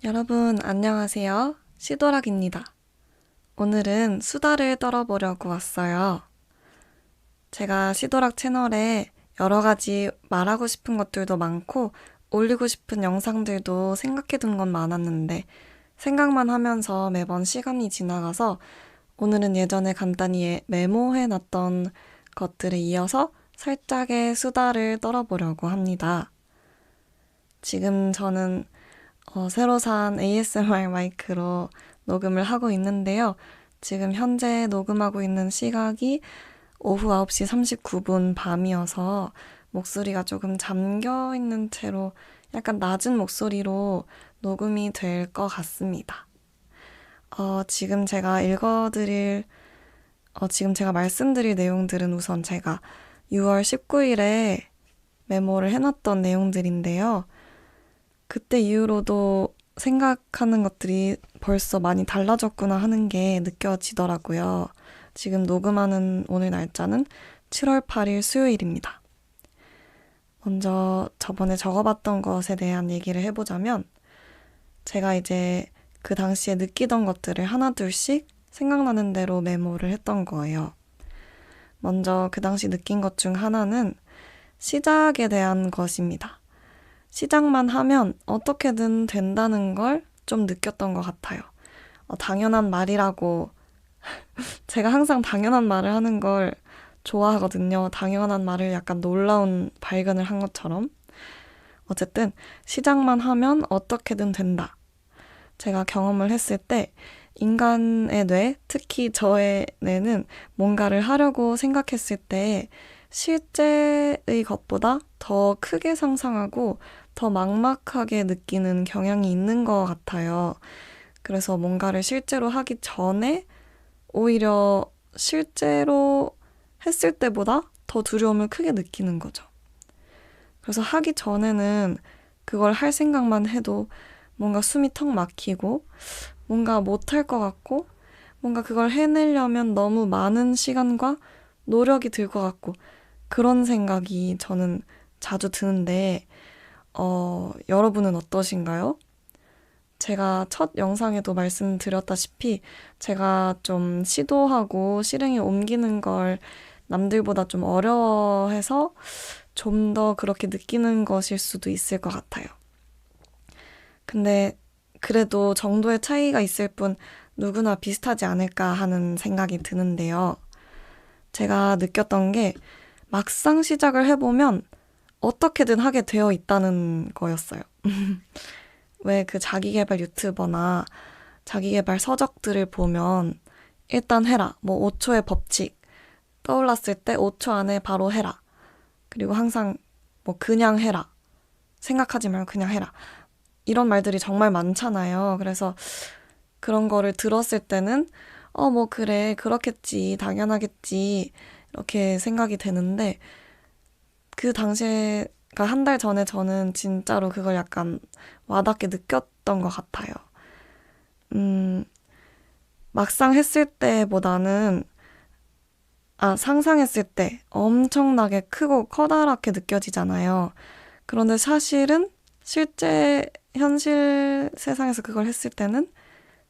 여러분, 안녕하세요. 시도락입니다. 오늘은 수다를 떨어보려고 왔어요. 제가 시도락 채널에 여러 가지 말하고 싶은 것들도 많고, 올리고 싶은 영상들도 생각해둔 건 많았는데, 생각만 하면서 매번 시간이 지나가서, 오늘은 예전에 간단히 메모해놨던 것들에 이어서 살짝의 수다를 떨어보려고 합니다. 지금 저는 새로 산 ASMR 마이크로 녹음을 하고 있는데요. 지금 현재 녹음하고 있는 시각이 오후 9시 39분 밤이어서 목소리가 조금 잠겨 있는 채로 약간 낮은 목소리로 녹음이 될 것 같습니다. 지금 지금 제가 말씀드릴 내용들은 우선 제가 6월 19일에 메모를 해놨던 내용들인데요. 그때 이후로도 생각하는 것들이 벌써 많이 달라졌구나 하는 게 느껴지더라고요. 지금 녹음하는 오늘 날짜는 7월 8일 수요일입니다. 먼저 저번에 적어봤던 것에 대한 얘기를 해보자면 제가 이제 그 당시에 느끼던 것들을 하나둘씩 생각나는 대로 메모를 했던 거예요. 먼저 그 당시 느낀 것 중 하나는 시작에 대한 것입니다. 시작만 하면 어떻게든 된다는 걸 좀 느꼈던 것 같아요. 당연한 말이라고 제가 항상 당연한 말을 하는 걸 좋아하거든요. 당연한 말을 약간 놀라운 발견을 한 것처럼. 어쨌든 시작만 하면 어떻게든 된다. 제가 경험을 했을 때 인간의 뇌, 특히 저의 뇌는 뭔가를 하려고 생각했을 때 실제의 것보다 더 크게 상상하고 더 막막하게 느끼는 경향이 있는 것 같아요. 그래서 뭔가를 실제로 하기 전에 오히려 실제로 했을 때보다 더 두려움을 크게 느끼는 거죠. 그래서 하기 전에는 그걸 할 생각만 해도 뭔가 숨이 턱 막히고 뭔가 못할 것 같고 뭔가 그걸 해내려면 너무 많은 시간과 노력이 들 것 같고 그런 생각이 저는 자주 드는데 여러분은 어떠신가요? 제가 첫 영상에도 말씀드렸다시피 제가 좀 시도하고 실행에 옮기는 걸 남들보다 좀 어려워해서 좀 더 그렇게 느끼는 것일 수도 있을 것 같아요. 근데 그래도 정도의 차이가 있을 뿐 누구나 비슷하지 않을까 하는 생각이 드는데요. 제가 느꼈던 게 막상 시작을 해보면 어떻게든 하게 되어 있다는 거였어요. 왜 그 자기계발 유튜버나 자기계발 서적들을 보면 일단 해라. 뭐 5초의 법칙. 떠올랐을 때 5초 안에 바로 해라. 그리고 항상 뭐 그냥 해라. 생각하지 말고 그냥 해라. 이런 말들이 정말 많잖아요. 그래서 그런 거를 들었을 때는 뭐 그래. 그렇겠지. 당연하겠지. 이렇게 생각이 되는데 그 당시에 그러니까 한 달 전에 저는 진짜로 그걸 약간 와닿게 느꼈던 것 같아요. 음, 막상 했을 때보다는 상상했을 때 엄청나게 크고 커다랗게 느껴지잖아요. 그런데 사실은 실제 현실 세상에서 그걸 했을 때는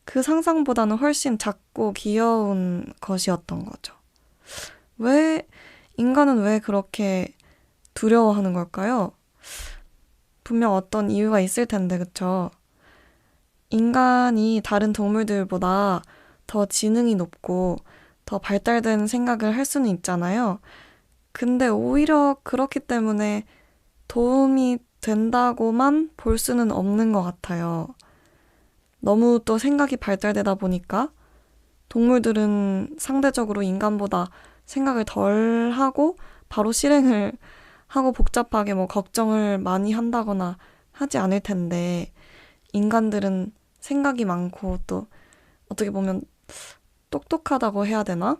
그 상상보다는 훨씬 작고 귀여운 것이었던 거죠. 왜, 인간은 왜 그렇게 두려워하는 걸까요? 분명 어떤 이유가 있을 텐데, 그쵸? 인간이 다른 동물들보다 더 지능이 높고 더 발달된 생각을 할 수는 있잖아요. 근데 오히려 그렇기 때문에 도움이 된다고만 볼 수는 없는 것 같아요. 너무 또 생각이 발달되다 보니까 동물들은 상대적으로 인간보다 생각을 덜 하고 바로 실행을 하고 복잡하게 뭐 걱정을 많이 한다거나 하지 않을 텐데 인간들은 생각이 많고 또 어떻게 보면 똑똑하다고 해야 되나?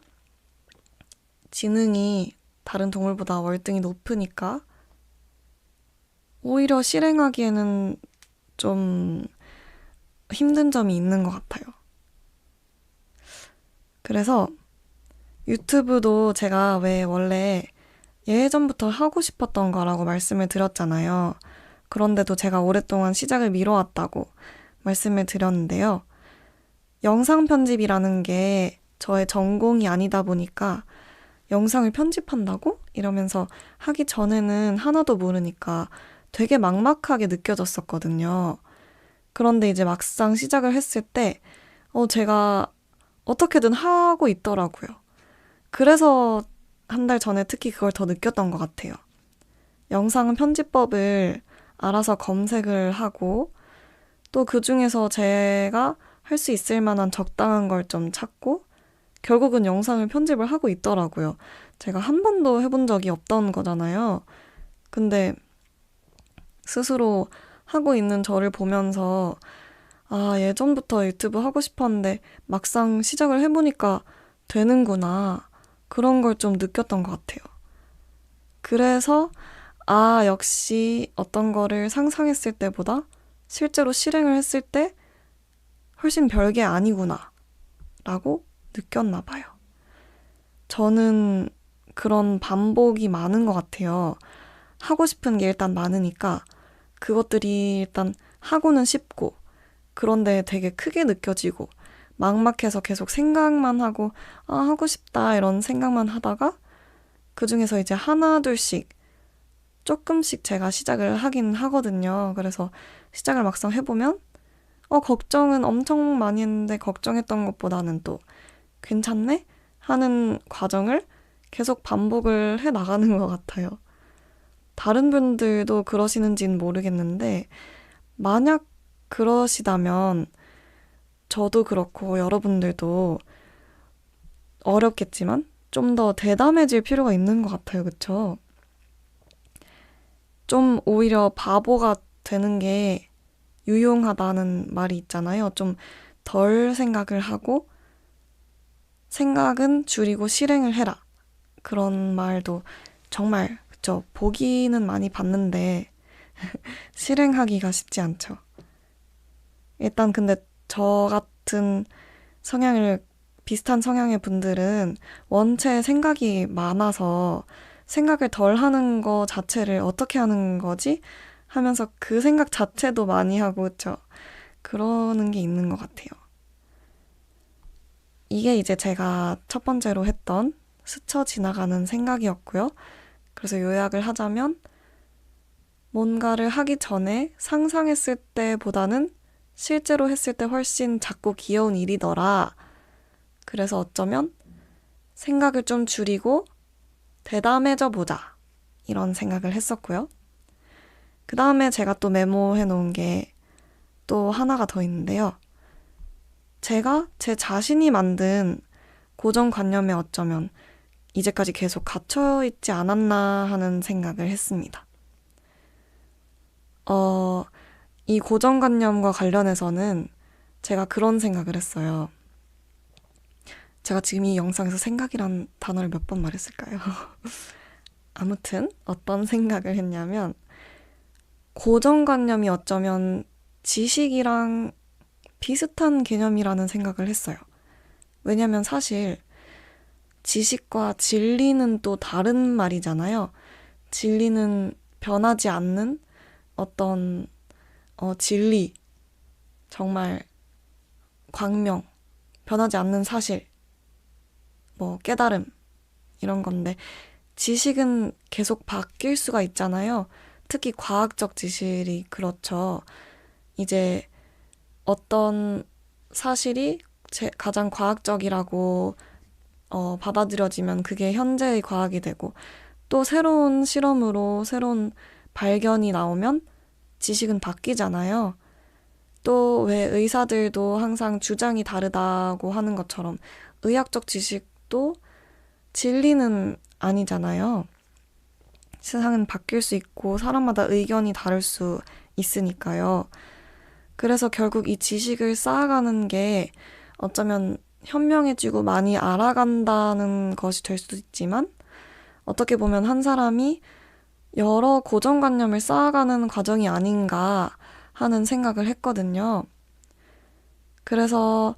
지능이 다른 동물보다 월등히 높으니까 오히려 실행하기에는 좀 힘든 점이 있는 것 같아요. 그래서 유튜브도 제가 왜 원래 예전부터 하고 싶었던 거라고 말씀을 드렸잖아요. 그런데도 제가 오랫동안 시작을 미뤄왔다고. 말씀을 드렸는데요. 영상 편집이라는 게 저의 전공이 아니다 보니까 영상을 편집한다고? 이러면서 하기 전에는 하나도 모르니까 되게 막막하게 느껴졌었거든요. 그런데 이제 막상 시작을 했을 때, 제가 어떻게든 하고 있더라고요. 그래서 한 달 전에 특히 그걸 더 느꼈던 것 같아요. 영상 편집법을 알아서 검색을 하고, 또 그 중에서 제가 할 수 있을 만한 적당한 걸 좀 찾고, 결국은 영상을 편집을 하고 있더라고요. 제가 한 번도 해본 적이 없던 거잖아요. 근데 스스로 하고 있는 저를 보면서 예전부터 유튜브 하고 싶었는데 막상 시작을 해보니까 되는구나. 그런 걸 좀 느꼈던 것 같아요. 그래서 역시 어떤 거를 상상했을 때보다 실제로 실행을 했을 때 훨씬 별게 아니구나 라고 느꼈나 봐요. 저는 그런 반복이 많은 것 같아요. 하고 싶은 게 일단 많으니까 그것들이 일단 하고는 싶고 그런데 되게 크게 느껴지고 막막해서 계속 생각만 하고 하고 싶다 이런 생각만 하다가 그중에서 이제 하나 둘씩 조금씩 제가 시작을 하긴 하거든요. 그래서 시작을 막상 해보면 걱정은 엄청 많이 했는데 걱정했던 것보다는 또 괜찮네? 하는 과정을 계속 반복을 해 나가는 것 같아요. 다른 분들도 그러시는지는 모르겠는데 만약 그러시다면 저도 그렇고 여러분들도 어렵겠지만 좀 더 대담해질 필요가 있는 것 같아요. 그쵸? 좀 오히려 바보가 되는 게 유용하다는 말이 있잖아요. 좀 덜 생각을 하고 생각은 줄이고 실행을 해라. 그런 말도 정말 그쵸. 보기는 많이 봤는데 실행하기가 쉽지 않죠. 일단 근데 저 같은 비슷한 성향의 분들은 원체 생각이 많아서 생각을 덜 하는 거 자체를 어떻게 하는 거지? 하면서 그 생각 자체도 많이 하고, 그쵸? 그러는 게 있는 것 같아요. 이게 이제 제가 첫 번째로 했던 스쳐 지나가는 생각이었고요. 그래서 요약을 하자면 뭔가를 하기 전에 상상했을 때보다는 실제로 했을 때 훨씬 작고 귀여운 일이더라. 그래서 어쩌면 생각을 좀 줄이고 대담해져 보자. 이런 생각을 했었고요. 그 다음에 제가 또 메모해 놓은 게 또 하나가 더 있는데요. 제가 제 자신이 만든 고정관념에 어쩌면 이제까지 계속 갇혀있지 않았나 하는 생각을 했습니다. 이 고정관념과 관련해서는 제가 그런 생각을 했어요. 제가 지금 이 영상에서 생각이란 단어를 몇 번 말했을까요? 아무튼 어떤 생각을 했냐면 고정관념이 어쩌면 지식이랑 비슷한 개념이라는 생각을 했어요. 왜냐면 사실 지식과 진리는 또 다른 말이잖아요. 진리는 변하지 않는 어떤 진리, 정말 광명, 변하지 않는 사실, 깨달음 이런 건데 지식은 계속 바뀔 수가 있잖아요. 특히 과학적 지식이 그렇죠. 이제 어떤 사실이 가장 과학적이라고 받아들여지면 그게 현재의 과학이 되고 또 새로운 실험으로 새로운 발견이 나오면 지식은 바뀌잖아요. 또 왜 의사들도 항상 주장이 다르다고 하는 것처럼 의학적 지식도 진리는 아니잖아요. 세상은 바뀔 수 있고 사람마다 의견이 다를 수 있으니까요. 그래서 결국 이 지식을 쌓아가는 게 어쩌면 현명해지고 많이 알아간다는 것이 될 수도 있지만 어떻게 보면 한 사람이 여러 고정관념을 쌓아가는 과정이 아닌가 하는 생각을 했거든요. 그래서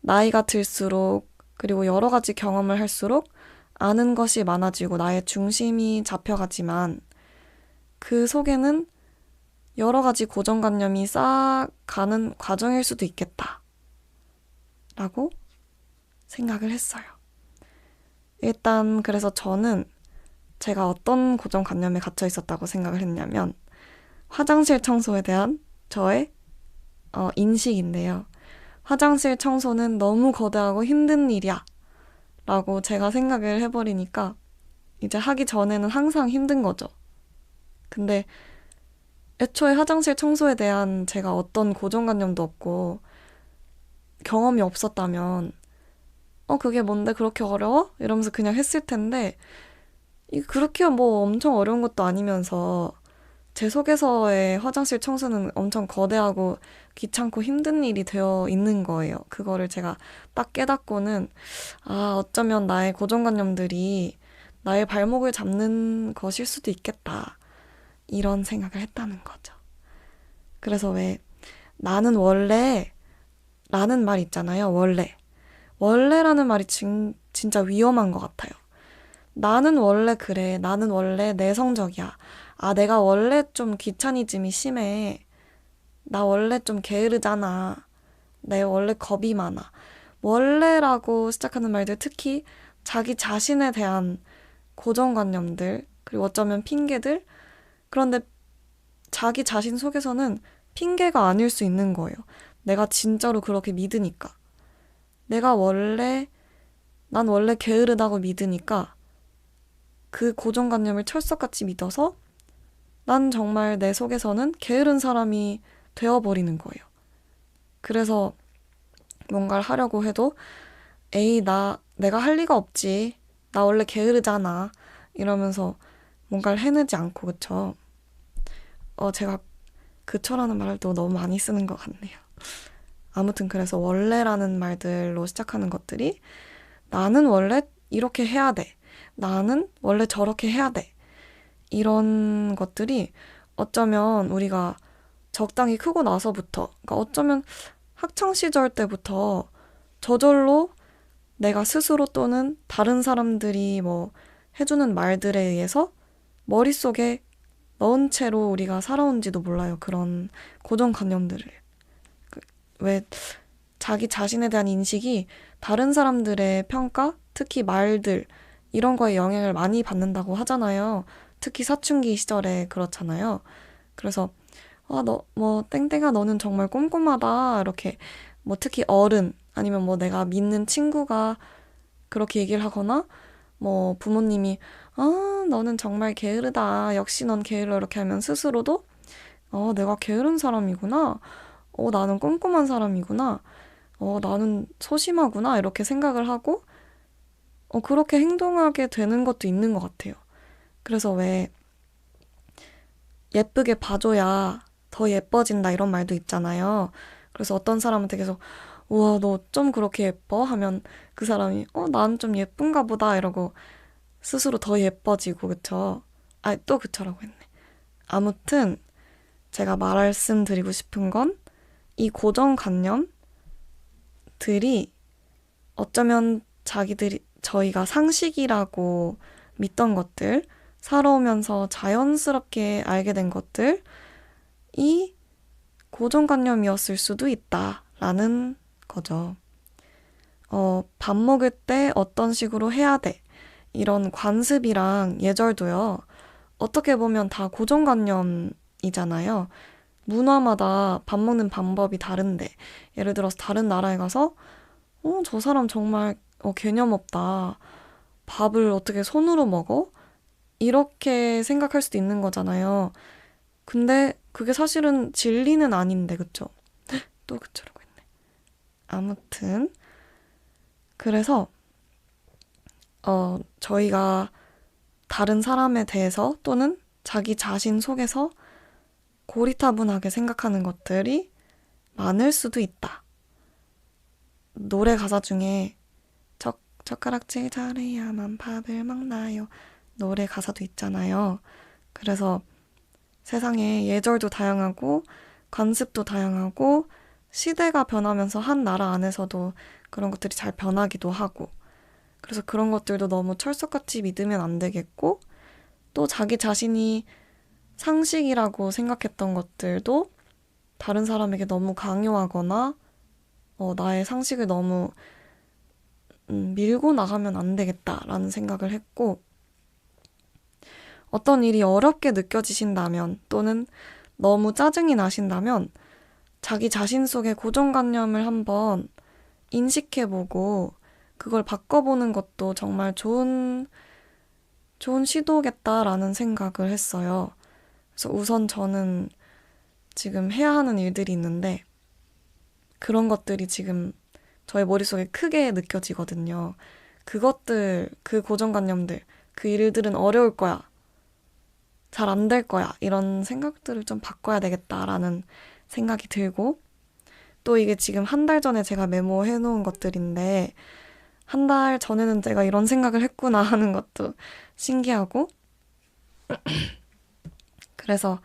나이가 들수록 그리고 여러 가지 경험을 할수록 아는 것이 많아지고 나의 중심이 잡혀가지만 그 속에는 여러 가지 고정관념이 쌓아가는 과정일 수도 있겠다. 라고 생각을 했어요. 일단 그래서 저는 제가 어떤 고정관념에 갇혀 있었다고 생각을 했냐면 화장실 청소에 대한 저의 인식인데요. 화장실 청소는 너무 거대하고 힘든 일이야 라고 제가 생각을 해버리니까 이제 하기 전에는 항상 힘든 거죠. 근데 애초에 화장실 청소에 대한 제가 어떤 고정관념도 없고 경험이 없었다면 그게 뭔데 그렇게 어려워? 이러면서 그냥 했을 텐데 그렇게 뭐 엄청 어려운 것도 아니면서 제 속에서의 화장실 청소는 엄청 거대하고 귀찮고 힘든 일이 되어 있는 거예요. 그거를 제가 딱 깨닫고는 어쩌면 나의 고정관념들이 나의 발목을 잡는 것일 수도 있겠다. 이런 생각을 했다는 거죠. 그래서 왜 나는 원래 라는 말 있잖아요. 원래라는 말이 진짜 위험한 것 같아요. 나는 원래 그래. 나는 원래 내성적이야. 내가 원래 좀 귀차니즘이 심해. 나 원래 좀 게으르잖아. 내 원래 겁이 많아. 원래라고 시작하는 말들, 특히 자기 자신에 대한 고정관념들, 그리고 어쩌면 핑계들. 그런데 자기 자신 속에서는 핑계가 아닐 수 있는 거예요. 내가 진짜로 그렇게 믿으니까. 난 원래 게으르다고 믿으니까 그 고정관념을 철석같이 믿어서 난 정말 내 속에서는 게으른 사람이 되어버리는 거예요. 그래서 뭔가를 하려고 해도 내가 할 리가 없지. 나 원래 게으르잖아. 이러면서 뭔가를 해내지 않고, 그쵸? 제가 그쳐라는 말을 또 너무 많이 쓰는 것 같네요. 아무튼 그래서 원래라는 말들로 시작하는 것들이 나는 원래 이렇게 해야 돼. 나는 원래 저렇게 해야 돼. 이런 것들이 어쩌면 우리가 적당히 크고 나서부터, 그러니까 어쩌면 학창시절 때부터 저절로 내가 스스로 또는 다른 사람들이 뭐 해주는 말들에 의해서 머릿속에 넣은 채로 우리가 살아온지도 몰라요. 그런 고정관념들을. 왜 자기 자신에 대한 인식이 다른 사람들의 평가, 특히 말들, 이런 거에 영향을 많이 받는다고 하잖아요. 특히 사춘기 시절에 그렇잖아요. 그래서 땡땡아 너는 정말 꼼꼼하다. 이렇게 뭐 특히 어른 아니면 뭐 내가 믿는 친구가 그렇게 얘기를 하거나 뭐 부모님이 너는 정말 게으르다. 역시 넌 게을러. 이렇게 하면 스스로도 내가 게으른 사람이구나. 나는 꼼꼼한 사람이구나. 나는 소심하구나. 이렇게 생각을 하고 그렇게 행동하게 되는 것도 있는 것 같아요. 그래서 왜 예쁘게 봐줘야 더 예뻐진다 이런 말도 있잖아요. 그래서 어떤 사람한테 계속 우와 너 좀 그렇게 예뻐? 하면 그 사람이 난 좀 예쁜가 보다 이러고 스스로 더 예뻐지고 그쵸? 또 그쳐라고 했네. 아무튼 제가 말씀드리고 싶은 건 이 고정관념들이 어쩌면 저희가 상식이라고 믿던 것들, 살아오면서 자연스럽게 알게 된 것들이 고정관념이었을 수도 있다라는 거죠. 밥 먹을 때 어떤 식으로 해야 돼. 이런 관습이랑 예절도요. 어떻게 보면 다 고정관념이잖아요. 문화마다 밥 먹는 방법이 다른데, 예를 들어서 다른 나라에 가서, 저 사람 정말 개념 없다. 밥을 어떻게 손으로 먹어? 이렇게 생각할 수도 있는 거잖아요. 근데 그게 사실은 진리는 아닌데, 그쵸? 또 그처라고 했네. 아무튼, 그래서, 저희가 다른 사람에 대해서 또는 자기 자신 속에서 고리타분하게 생각하는 것들이 많을 수도 있다. 노래 가사 중에 젓가락질 잘해야만 밥을 먹나요? 노래 가사도 있잖아요. 그래서 세상에 예절도 다양하고 관습도 다양하고 시대가 변하면서 한 나라 안에서도 그런 것들이 잘 변하기도 하고 그래서 그런 것들도 너무 철석같이 믿으면 안 되겠고 또 자기 자신이 상식이라고 생각했던 것들도 다른 사람에게 너무 강요하거나 나의 상식을 너무 밀고 나가면 안 되겠다라는 생각을 했고, 어떤 일이 어렵게 느껴지신다면 또는 너무 짜증이 나신다면 자기 자신 속의 고정관념을 한번 인식해보고 그걸 바꿔보는 것도 정말 좋은 시도겠다라는 생각을 했어요. 그래서 우선 저는 지금 해야 하는 일들이 있는데 그런 것들이 지금 저의 머릿속에 크게 느껴지거든요. 그것들, 그 고정관념들, 그 일들은 어려울 거야. 잘 안 될 거야. 이런 생각들을 좀 바꿔야 되겠다라는 생각이 들고, 또 이게 지금 한 달 전에 제가 메모해 놓은 것들인데, 한 달 전에는 제가 이런 생각을 했구나 하는 것도 신기하고, 그래서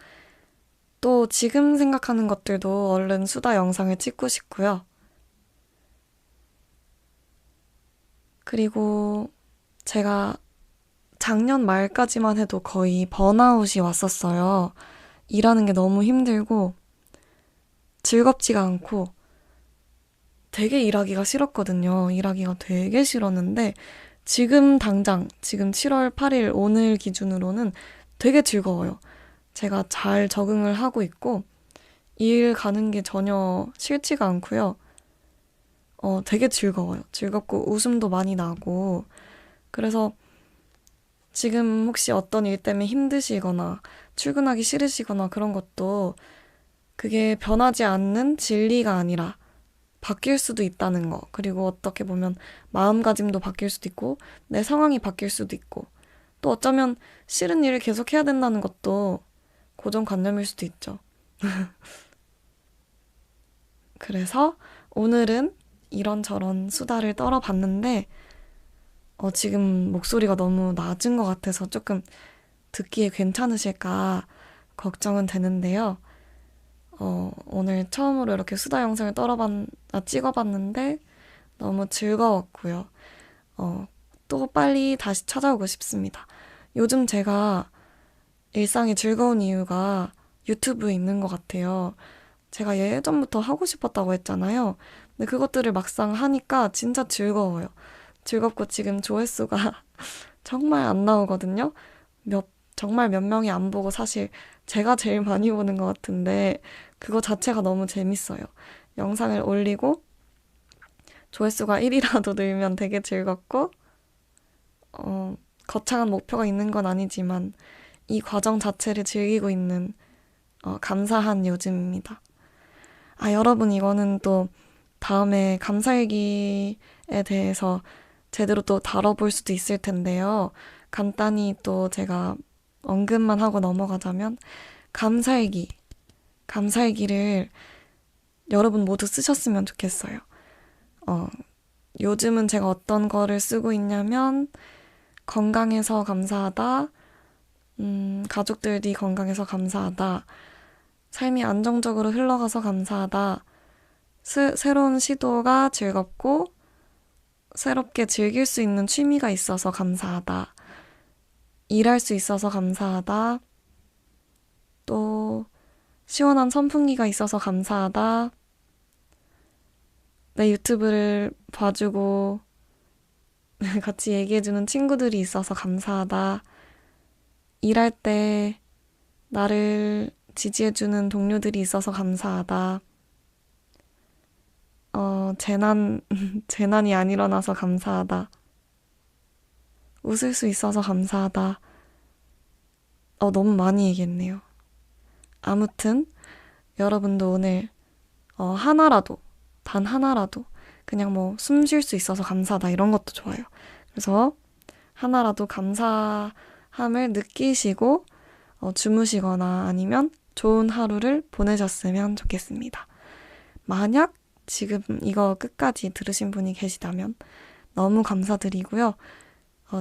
또 지금 생각하는 것들도 얼른 수다 영상을 찍고 싶고요. 그리고 제가 작년 말까지만 해도 거의 번아웃이 왔었어요. 일하는 게 너무 힘들고 즐겁지가 않고 되게 일하기가 싫었거든요. 일하기가 되게 싫었는데 지금 당장, 지금 7월 8일 오늘 기준으로는 되게 즐거워요. 제가 잘 적응을 하고 있고 일 가는 게 전혀 싫지가 않고요. 되게 즐거워요. 즐겁고 웃음도 많이 나고 그래서 지금 혹시 어떤 일 때문에 힘드시거나 출근하기 싫으시거나 그런 것도 그게 변하지 않는 진리가 아니라 바뀔 수도 있다는 거. 그리고 어떻게 보면 마음가짐도 바뀔 수도 있고 내 상황이 바뀔 수도 있고 또 어쩌면 싫은 일을 계속 해야 된다는 것도 고정관념일 수도 있죠. 그래서 오늘은 이런저런 수다를 떨어봤는데 지금 목소리가 너무 낮은 것 같아서 조금 듣기에 괜찮으실까 걱정은 되는데요. 오늘 처음으로 이렇게 수다 영상을 찍어봤는데 너무 즐거웠고요. 또 빨리 다시 찾아오고 싶습니다. 요즘 제가 일상이 즐거운 이유가 유튜브에 있는 것 같아요. 제가 예전부터 하고 싶었다고 했잖아요. 근데 그것들을 막상 하니까 진짜 즐거워요. 즐겁고 지금 조회수가 정말 안 나오거든요. 정말 몇 명이 안 보고 사실 제가 제일 많이 보는 것 같은데 그거 자체가 너무 재밌어요. 영상을 올리고 조회수가 1이라도 늘면 되게 즐겁고 거창한 목표가 있는 건 아니지만 이 과정 자체를 즐기고 있는 감사한 요즘입니다. 여러분 이거는 또 다음에 감사일기에 대해서 제대로 또 다뤄볼 수도 있을 텐데요. 간단히 또 제가 언급만 하고 넘어가자면 감사일기를 여러분 모두 쓰셨으면 좋겠어요. 요즘은 제가 어떤 거를 쓰고 있냐면 건강해서 감사하다, 가족들이 건강해서 감사하다, 삶이 안정적으로 흘러가서 감사하다, 새로운 시도가 즐겁고 새롭게 즐길 수 있는 취미가 있어서 감사하다, 일할 수 있어서 감사하다, 또 시원한 선풍기가 있어서 감사하다, 내 유튜브를 봐주고 같이 얘기해주는 친구들이 있어서 감사하다, 일할 때 나를 지지해주는 동료들이 있어서 감사하다, 재난이 안 일어나서 감사하다, 웃을 수 있어서 감사하다. 너무 많이 얘기했네요. 아무튼 여러분도 오늘 단 하나라도 그냥 뭐 숨 쉴 수 있어서 감사하다 이런 것도 좋아요. 그래서 하나라도 감사함을 느끼시고 주무시거나 아니면 좋은 하루를 보내셨으면 좋겠습니다. 만약 지금 이거 끝까지 들으신 분이 계시다면 너무 감사드리고요.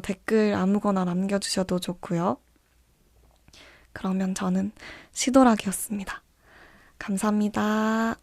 댓글 아무거나 남겨주셔도 좋고요. 그러면 저는 시도락이었습니다. 감사합니다.